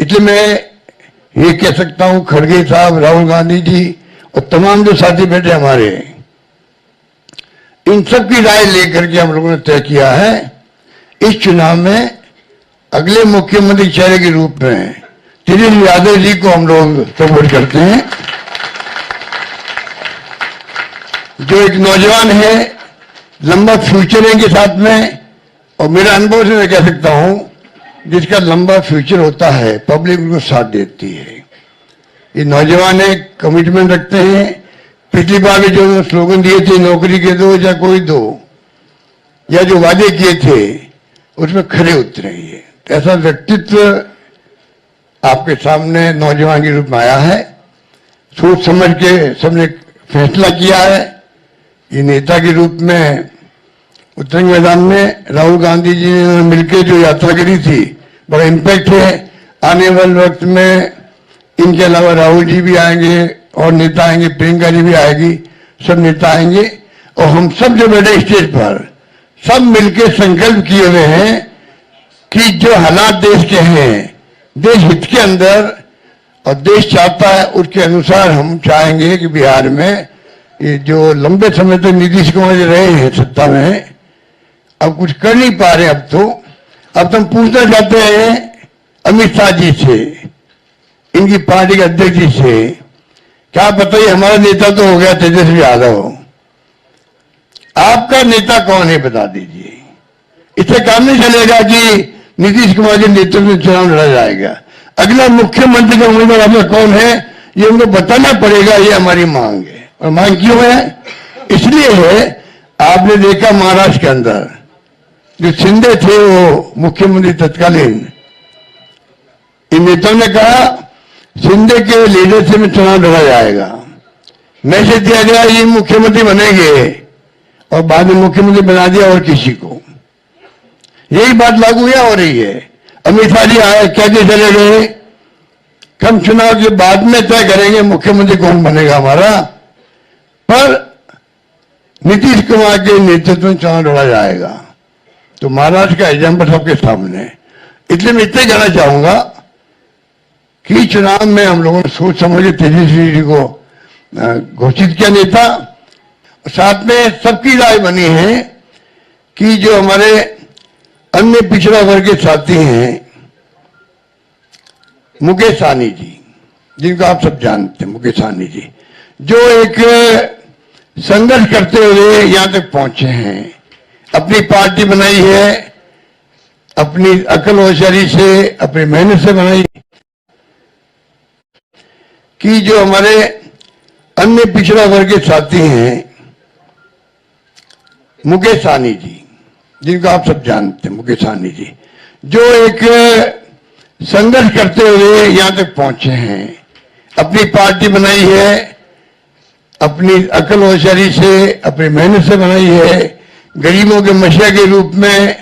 इसलिए मैं ये कह सकता हूं, खड़गे साहब, राहुल गांधी जी और तमाम जो साथी बैठे हमारे, इन सब की राय लेकर के हम लोगों ने तय किया है इस चुनाव में अगले मुख्यमंत्री चेहरे के रूप में तेजस्वी यादव जी को हम लोग सपोर्ट करते हैं, जो एक नौजवान है, लंबा फ्यूचर है इनके साथ में। और मेरा अनुभव से मैं कह सकता हूं, जिसका लंबा फ्यूचर होता है पब्लिक उनको साथ देती है। ये नौजवान है, कमिटमेंट रखते हैं। पिछली बार भी जो स्लोगन दिए थे, नौकरी के दो या कोई दो, या जो वादे किए थे उसमें खरे उतरे। ये ऐसा व्यक्तित्व आपके सामने नौजवान के रूप में आया है। सोच समझ के सबने फैसला किया है। ये नेता के रूप में उत्तरंग मैदान में राहुल गांधी जी ने मिलकर जो यात्रा करी थी, बड़ा इम्पैक्ट है। आने वाले वक्त में इनके अलावा राहुल जी भी आएंगे और नेता आएंगे, प्रियंका जी भी आएगी, सब नेता आएंगे। और हम सब जो बैठे स्टेज पर, सब मिलकर संकल्प किए हुए हैं कि जो हालात देश के हैं, देश हित के अंदर और देश चाहता है उसके अनुसार हम चाहेंगे कि बिहार में ये जो लंबे समय तक नीतीश कुमार जी रहे हैं सत्ता में, अब कुछ कर नहीं पा रहे। अब हम पूछना चाहते हैं अमित शाह जी से, इनकी पार्टी के अध्यक्ष जी से, क्या बताइए, हमारा नेता तो हो गया तेजस्वी यादव, आपका नेता कौन है बता दीजिए। इससे काम नहीं चलेगा कि नीतीश कुमार के नेतृत्व में चुनाव लड़ा जाएगा। अगला मुख्यमंत्री का उम्मीदवार आपका कौन है, ये उनको बताना पड़ेगा। ये हमारी मांग है। और मांग क्यों है? इसलिए है, आपने देखा महाराष्ट्र के अंदर जो शिंदे थे, वो मुख्यमंत्री तत्कालीन, इन नेताओं ने कहा शिंदे के लीडरशिप में चुनाव लड़ा जाएगा। मैसेज दिया गया ये मुख्यमंत्री बनेंगे, और बाद में मुख्यमंत्री बना दिया और किसी को। यही बात लागू या हो रही है। अमित शाह जी आए, कहते चले गए, हम चुनाव के बाद में तय करेंगे मुख्यमंत्री कौन बनेगा हमारा, पर नीतीश कुमार के नेतृत्व में चुनाव लड़ा जाएगा। तो महाराष्ट्र का एग्जाम्पल सबके सामने। इसलिए मैं इतना कहना चाहूंगा कि चुनाव में हम लोगों ने सोच समझ के तेजस्वी जी को घोषित किया नेता। साथ में सबकी राय बनी है कि जो हमारे अन्य पिछड़ा वर्ग के साथी हैं, मुकेश सहनी जी, जिनको आप सब जानते हैं, मुकेश सहनी जी, जो एक संघर्ष करते हुए यहां तक पहुंचे हैं, अपनी पार्टी बनाई है, अपनी अकल होशियारी से, अपनी मेहनत से बनाई, कि जो हमारे अन्य पिछड़ा वर्ग के साथी हैं, मुकेश सहनी जी, जिनको आप सब जानते हैं, मुकेश सहनी जी, जो एक संघर्ष करते हुए यहां तक पहुंचे हैं, अपनी पार्टी बनाई है, अपनी अकल होशियारी से, अपनी मेहनत से बनाई है, गरीबों के मसीहा के रूप में,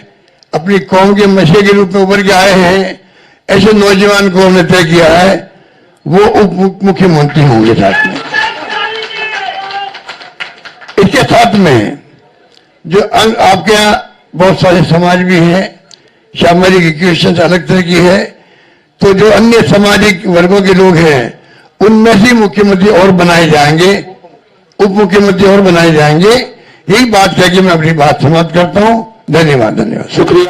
अपनी कौम के मसीहा के रूप में उभर के आए हैं। ऐसे नौजवान को हमने तय किया है वो उप मुख्यमंत्री होंगे। साथ में इसके साथ में जो आपके यहाँ बहुत सारे समाज भी हैं, सामाजिक इक्वेशन अलग तरह की है, तो जो अन्य सामाजिक वर्गों के लोग हैं उनमें से मुख्यमंत्री और बनाए जाएंगे, उप मुख्यमंत्री और बनाए जाएंगे। यही बात कह के मैं अपनी बात समाप्त करता हूं। धन्यवाद, शुक्रिया।